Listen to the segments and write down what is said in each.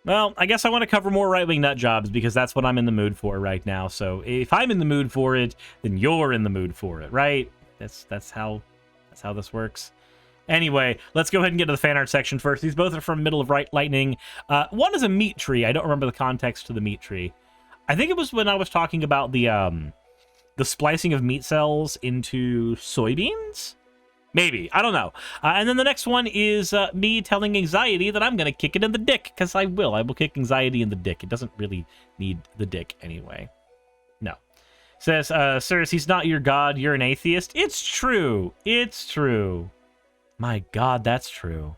Well, I guess I want to cover more right-wing nut jobs because that's what I'm in the mood for right now. So if I'm in the mood for it, then you're in the mood for it, right? That's how this works. Anyway, let's go ahead and get to the fan art section first. These both are from Middle of Lightning. One is a meat tree. I don't remember the context to the meat tree. I think it was when I was talking about the splicing of meat cells into soybeans. Maybe. I don't know. And then the next one is me telling anxiety that I'm going to kick it in the dick, because I will. I will kick anxiety in the dick. It doesn't really need the dick anyway. No. Says, Suris, he's not your god. You're an atheist. It's true. It's true. My god, that's true.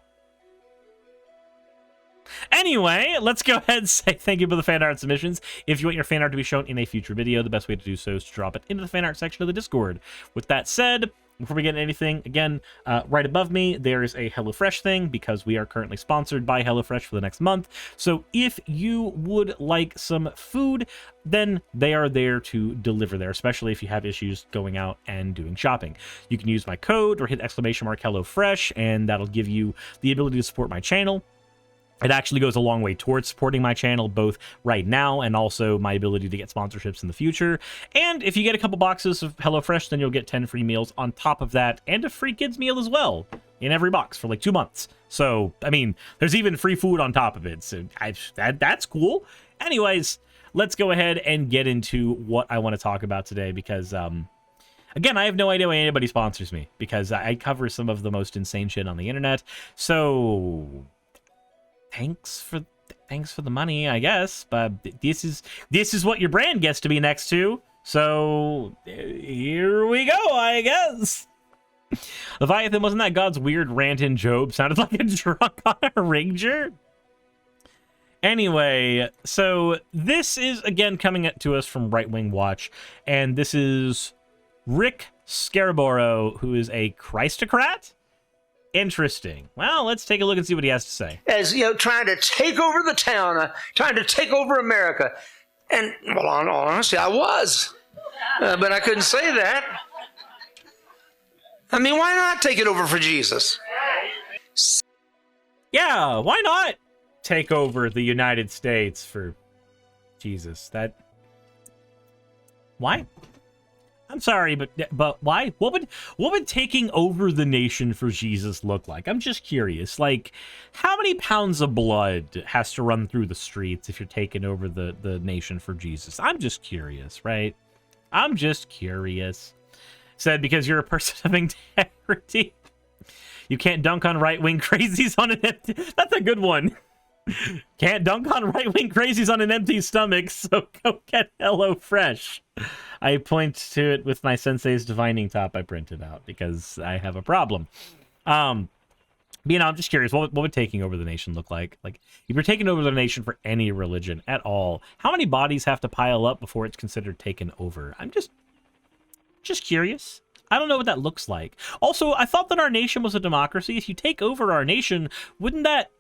Anyway, let's go ahead and say thank you for the fan art submissions. If you want your fan art to be shown in a future video, the best way to do so is to drop it into the fan art section of the Discord. With that said, before we get into anything, again, right above me, there is a HelloFresh thing because we are currently sponsored by HelloFresh for the next month. So if you would like some food, then they are there to deliver there, especially if you have issues going out and doing shopping. You can use my code or hit !HelloFresh, and that'll give you the ability to support my channel. It actually goes a long way towards supporting my channel, both right now and also my ability to get sponsorships in the future. And if you get a couple boxes of HelloFresh, then you'll get 10 free meals on top of that, and a free kids meal as well in every box for like 2 months. So, I mean, there's even free food on top of it. So that's cool. Anyways, let's go ahead and get into what I want to talk about today because, again, I have no idea why anybody sponsors me because I cover some of the most insane shit on the internet. So thanks for the money, I guess, but this is what your brand gets to be next to. So here we go, I guess. Leviathan, wasn't that God's weird rant in Job? Sounded like a drunk on a ranger. Anyway, so this is again coming to us from Right Wing Watch, and this is Rick Scarborough, who is a Christocrat. Interesting. Well, let's take a look and see what he has to say. As, you know, trying to take over the town, trying to take over America. And, well, honestly, I was. But I couldn't say that. I mean, why not take it over for Jesus? Yeah, why not take over the United States for Jesus? Why? I'm sorry, but why? What would taking over the nation for Jesus look like? I'm just curious. Like, how many pounds of blood has to run through the streets if you're taking over the nation for Jesus? I'm just curious, right? I'm just curious. Said because you're a person of integrity. You can't dunk on right-wing crazies on an empty... That's a good one. Can't dunk on right-wing crazies on an empty stomach, so go get HelloFresh. I point to it with my Sensei's divining top I printed out because I have a problem. You know, I'm just curious, what would taking over the nation look like? Like, if you're taking over the nation for any religion at all, how many bodies have to pile up before it's considered taken over? I'm just curious. I don't know what that looks like. Also, I thought that our nation was a democracy. If you take over our nation, wouldn't that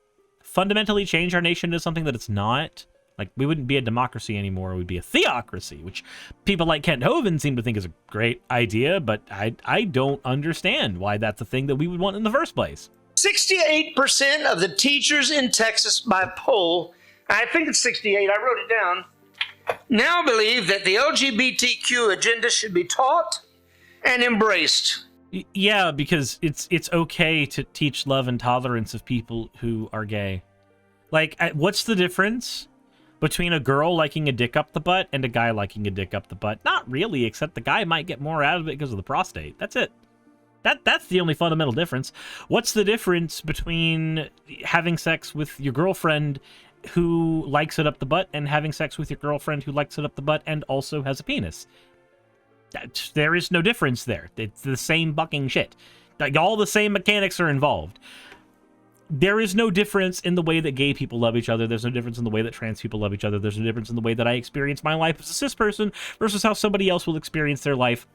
fundamentally change our nation to something that it's not? Like, we wouldn't be a democracy anymore. We'd be a theocracy, which people like Kent Hovind seem to think is a great idea, but I don't understand why that's a thing that we would want in the first place. 68% of the teachers in Texas by poll, I think it's 68, I wrote it down, now believe that the LGBTQ agenda should be taught and embraced. Yeah, because it's okay to teach love and tolerance of people who are gay. Like, what's the difference between a girl liking a dick up the butt and a guy liking a dick up the butt? Not really, except the guy might get more out of it because of the prostate. That's it. That's the only fundamental difference. What's the difference between having sex with your girlfriend who likes it up the butt and having sex with your girlfriend who likes it up the butt and also has a penis? There is no difference there. It's the same fucking shit. Like, all the same mechanics are involved. There is no difference in the way that gay people love each other. There's no difference in the way that trans people love each other. There's no difference in the way that I experience my life as a cis person versus how somebody else will experience their life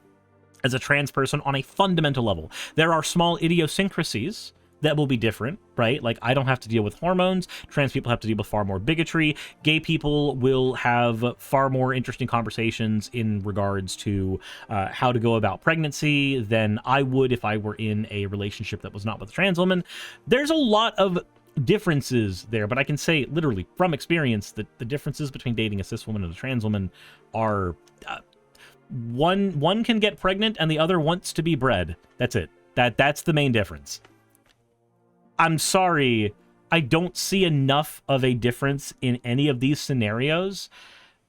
as a trans person on a fundamental level. There are small idiosyncrasies that will be different, right? Like, I don't have to deal with hormones. Trans people have to deal with far more bigotry. Gay people will have far more interesting conversations in regards to how to go about pregnancy than I would if I were in a relationship that was not with a trans woman. There's a lot of differences there, but I can say literally from experience that the differences between dating a cis woman and a trans woman are one can get pregnant and the other wants to be bred. That's it. That's the main difference. I'm sorry, I don't see enough of a difference in any of these scenarios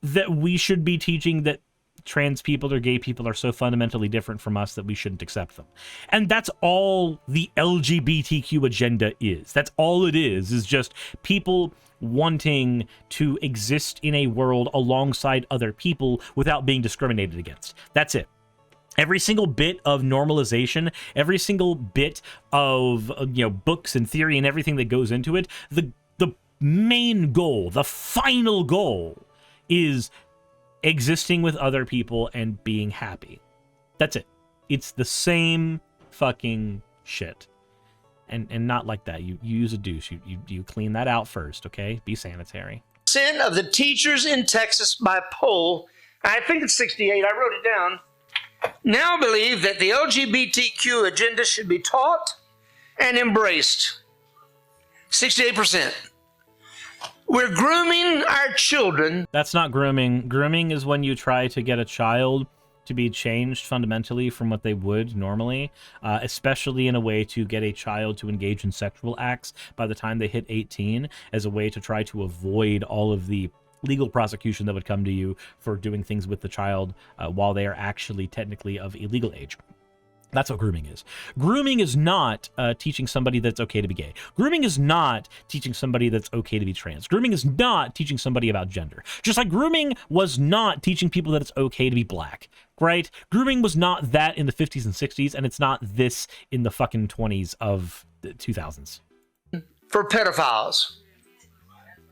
that we should be teaching that trans people or gay people are so fundamentally different from us that we shouldn't accept them. And that's all the LGBTQ agenda is. That's all it is just people wanting to exist in a world alongside other people without being discriminated against. That's it. Every single bit of normalization, every single bit of books and theory and everything that goes into it, the main goal, the final goal is existing with other people and being happy. That's it. It's the same fucking shit. And not like that. You use a douche. You clean that out first, okay? Be sanitary. Percent of the teachers in Texas by poll, I think it's 68, I wrote it down, now believe that the LGBTQ agenda should be taught and embraced. 68%. We're grooming our children. That's not grooming. Grooming is when you try to get a child to be changed fundamentally from what they would normally, especially in a way to get a child to engage in sexual acts by the time they hit 18, as a way to try to avoid all of the legal prosecution that would come to you for doing things with the child while they are actually technically of illegal age. That's what grooming is. Grooming is not teaching somebody that it's okay to be gay. Grooming is not teaching somebody that it's okay to be trans. Grooming is not teaching somebody about gender. Just like grooming was not teaching people that it's okay to be black, right? Grooming was not that in the 50s and 60s, and it's not this in the fucking 20s of the 2000s. For pedophiles.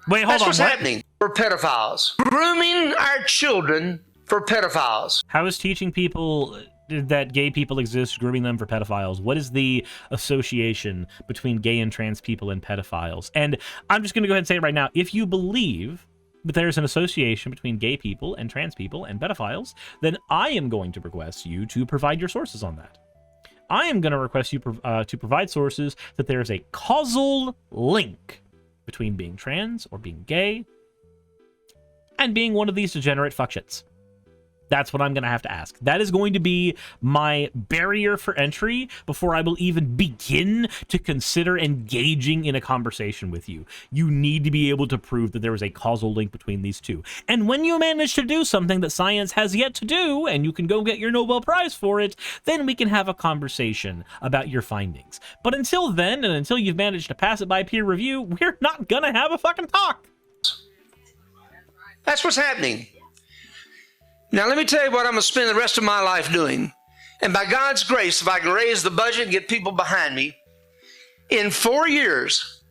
Wait, hold on. That's what's happening for pedophiles. Grooming our children for pedophiles. How is teaching people that gay people exist grooming them for pedophiles? What is the association between gay and trans people and pedophiles? And I'm just going to go ahead and say it right now. If you believe that there's an association between gay people and trans people and pedophiles, then I am going to request you to provide your sources on that. I am going to request you to provide sources that there is a causal link between being trans or being gay and being one of these degenerate fuckshits. That's what I'm going to have to ask. That is going to be my barrier for entry before I will even begin to consider engaging in a conversation with you. You need to be able to prove that there is a causal link between these two. And when you manage to do something that science has yet to do, and you can go get your Nobel Prize for it, then we can have a conversation about your findings. But until then, and until you've managed to pass it by peer review, we're not going to have a fucking talk. That's what's happening. Now, let me tell you what I'm going to spend the rest of my life doing. And by God's grace, if I can raise the budget and get people behind me, in 4 years,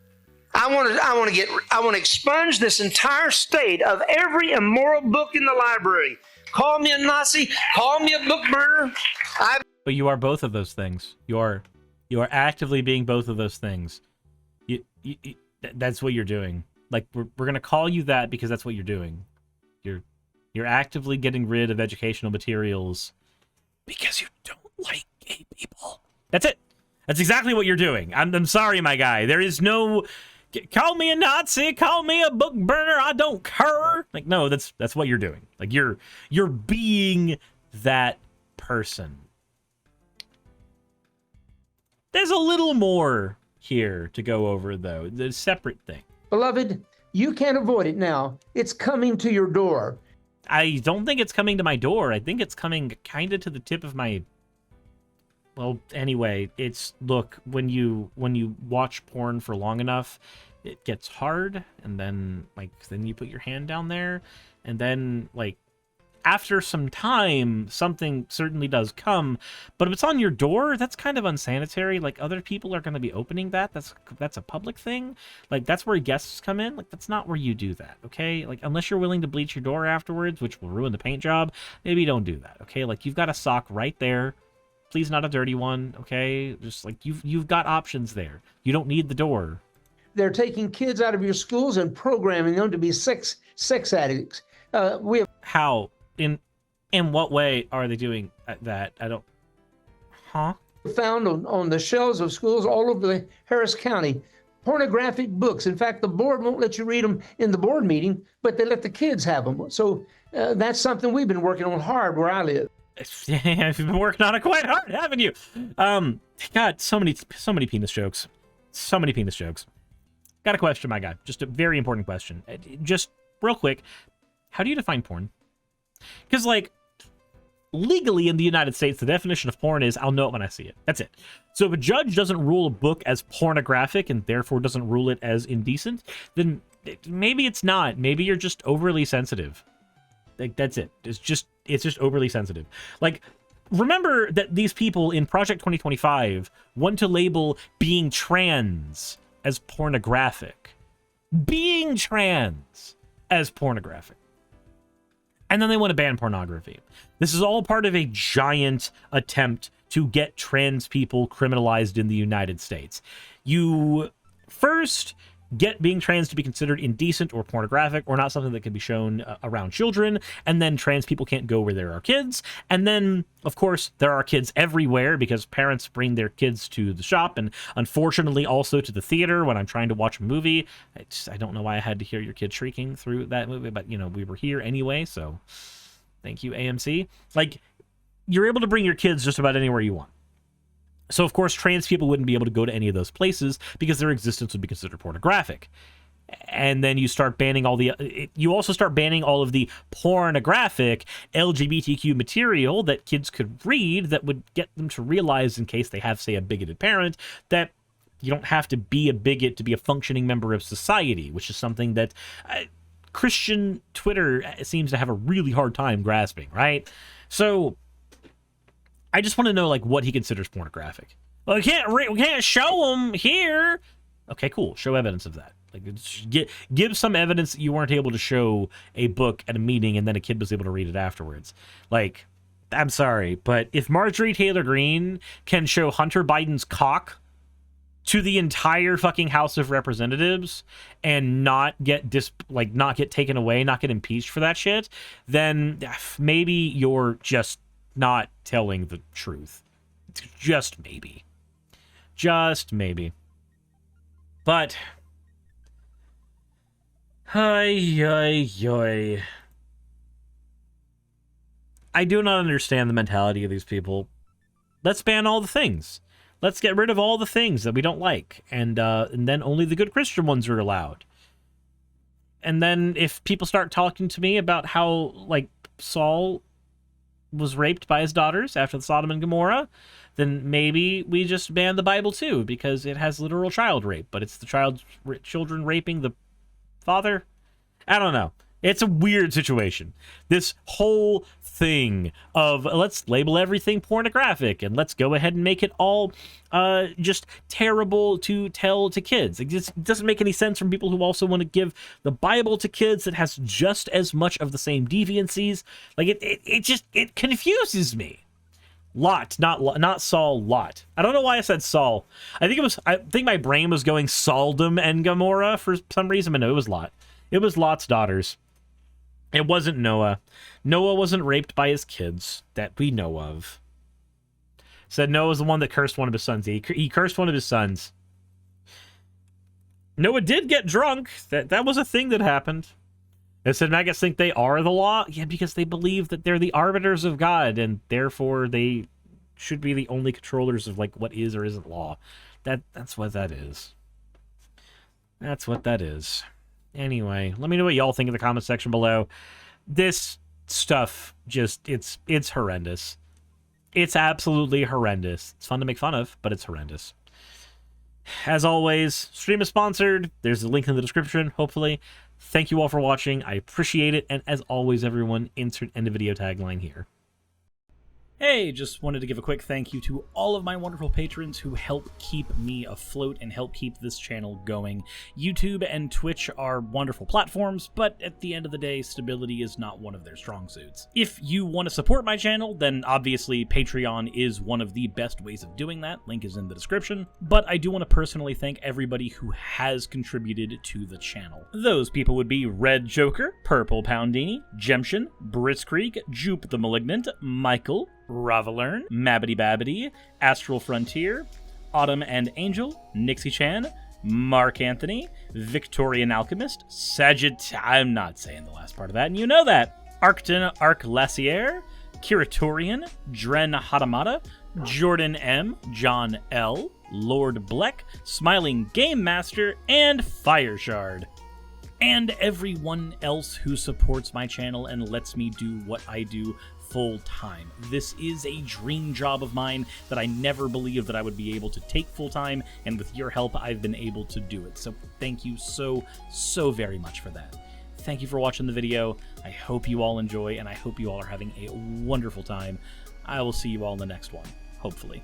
I want to expunge this entire state of every immoral book in the library. Call me a Nazi, call me a book burner. But you are both of those things. You are actively being both of those things. That's what you're doing. Like, we're going to call you that because that's what you're doing. You're actively getting rid of educational materials because you don't like gay people. That's it. That's exactly what you're doing. I'm sorry, my guy. There is no call me a Nazi, call me a book burner, I don't care. Like, no, that's what you're doing. Like, you're being that person. There's a little more here to go over, though. The separate thing. Beloved, you can't avoid it now. It's coming to your door. I don't think it's coming to my door. I think it's coming kind of to the tip of my... Well, anyway, it's... Look, when you watch porn for long enough, it gets hard, and then, then you put your hand down there, and then, after some time, something certainly does come, but if it's on your door, that's kind of unsanitary. Other people are going to be opening that. That's a public thing. That's where guests come in. That's not where you do that, okay? Unless you're willing to bleach your door afterwards, which will ruin the paint job, maybe don't do that, okay? You've got a sock right there. Please not a dirty one, okay? Just, you've got options there. You don't need the door. They're taking kids out of your schools and programming them to be sex addicts. We have... How? In what way are they doing that? I don't... Huh? Found on the shelves of schools all over the Harris County pornographic books. In fact, the board won't let you read them in the board meeting, but they let the kids have them. So that's something we've been working on hard where I live. Yeah, you've been working on it quite hard, haven't you? God, so many penis jokes. So many penis jokes. Got a question, my guy. Just a very important question. Just real quick, how do you define porn? Because, like, legally in the United States, the definition of porn is I'll know it when I see it. That's it. So if a judge doesn't rule a book as pornographic and therefore doesn't rule it as indecent, then maybe it's not. Maybe you're just overly sensitive. Like, that's it. It's just overly sensitive. Like, remember that these people in Project 2025 want to label being trans as pornographic. Being trans as pornographic. And then they want to ban pornography. This is all part of a giant attempt to get trans people criminalized in the United States. You first get being trans to be considered indecent or pornographic or not something that can be shown around children, and then trans people can't go where there are kids. And then, of course, there are kids everywhere because parents bring their kids to the shop and unfortunately also to the theater when I'm trying to watch a movie. I don't know why I had to hear your kid shrieking through that movie, but, you know, we were here anyway, so thank you, AMC. Like, you're able to bring your kids just about anywhere you want. So, of course, trans people wouldn't be able to go to any of those places because their existence would be considered pornographic. And then you start banning you also start banning all of the pornographic LGBTQ material that kids could read that would get them to realize, in case they have, say, a bigoted parent, that you don't have to be a bigot to be a functioning member of society, which is something that Christian Twitter seems to have a really hard time grasping, right? So I just want to know, like, what he considers pornographic. Well, we can't show him here. Okay, cool. Show evidence of that. Like, give some evidence that you weren't able to show a book at a meeting and then a kid was able to read it afterwards. Like, I'm sorry, but if Marjorie Taylor Greene can show Hunter Biden's cock to the entire fucking House of Representatives and not get taken away, not get impeached for that shit, then maybe you're just not telling the truth. Just maybe. Just maybe. But I do not understand the mentality of these people. Let's ban all the things. Let's get rid of all the things that we don't like, and then only the good Christian ones are allowed. And then if people start talking to me about how, like, Saul was raped by his daughters after the Sodom and Gomorrah, then maybe we just ban the Bible too, because it has literal child rape, but it's the children raping the father. I don't know. It's a weird situation. This whole thing of let's label everything pornographic and let's go ahead and make it all just terrible to tell to kids. It just doesn't make any sense from people who also want to give the Bible to kids that has just as much of the same deviancies. Like, it confuses me. Not Saul, Lot. I don't know why I said Saul. I think my brain was going Sodom and Gomorrah for some reason, but no, it was Lot. It was Lot's daughters. It wasn't Noah. Noah wasn't raped by his kids that we know of. Said Noah's the one that cursed one of his sons. He cursed one of his sons. Noah did get drunk. That was a thing that happened. They said maggots think they are the law. Yeah, because they believe that they're the arbiters of God, and therefore they should be the only controllers of, like, what is or isn't law. That's what that is. That's what that is. Anyway, let me know what y'all think in the comment section below. This stuff it's horrendous. It's absolutely horrendous. It's fun to make fun of, but it's horrendous. As always, stream is sponsored. There's a link in the description, hopefully. Thank you all for watching. I appreciate it. And as always, everyone, insert end of video tagline here. Hey, just wanted to give a quick thank you to all of my wonderful patrons who help keep me afloat and help keep this channel going. YouTube and Twitch are wonderful platforms, but at the end of the day, stability is not one of their strong suits. If you want to support my channel, then obviously Patreon is one of the best ways of doing that. Link is in the description. But I do want to personally thank everybody who has contributed to the channel. Those people would be Red Joker, Purple Poundini, Jemshin, Britzkrieg, Jupe the Malignant, Michael, Ravalern, Mabbity Babbity, Astral Frontier, Autumn and Angel, Nixie Chan, Mark Anthony, Victorian Alchemist, I'm not saying the last part of that, and you know that. Arcton Arclacier, Kiratorian, Dren Hadamata, Jordan M, John L, Lord Bleck, Smiling Game Master, and Fireshard. And everyone else who supports my channel and lets me do what I do full time. This is a dream job of mine that I never believed that I would be able to take full time, and with your help, I've been able to do it. So thank you so very much for that. Thank you for watching the video. I hope you all enjoy, and I hope you all are having a wonderful time. I will see you all in the next one, hopefully.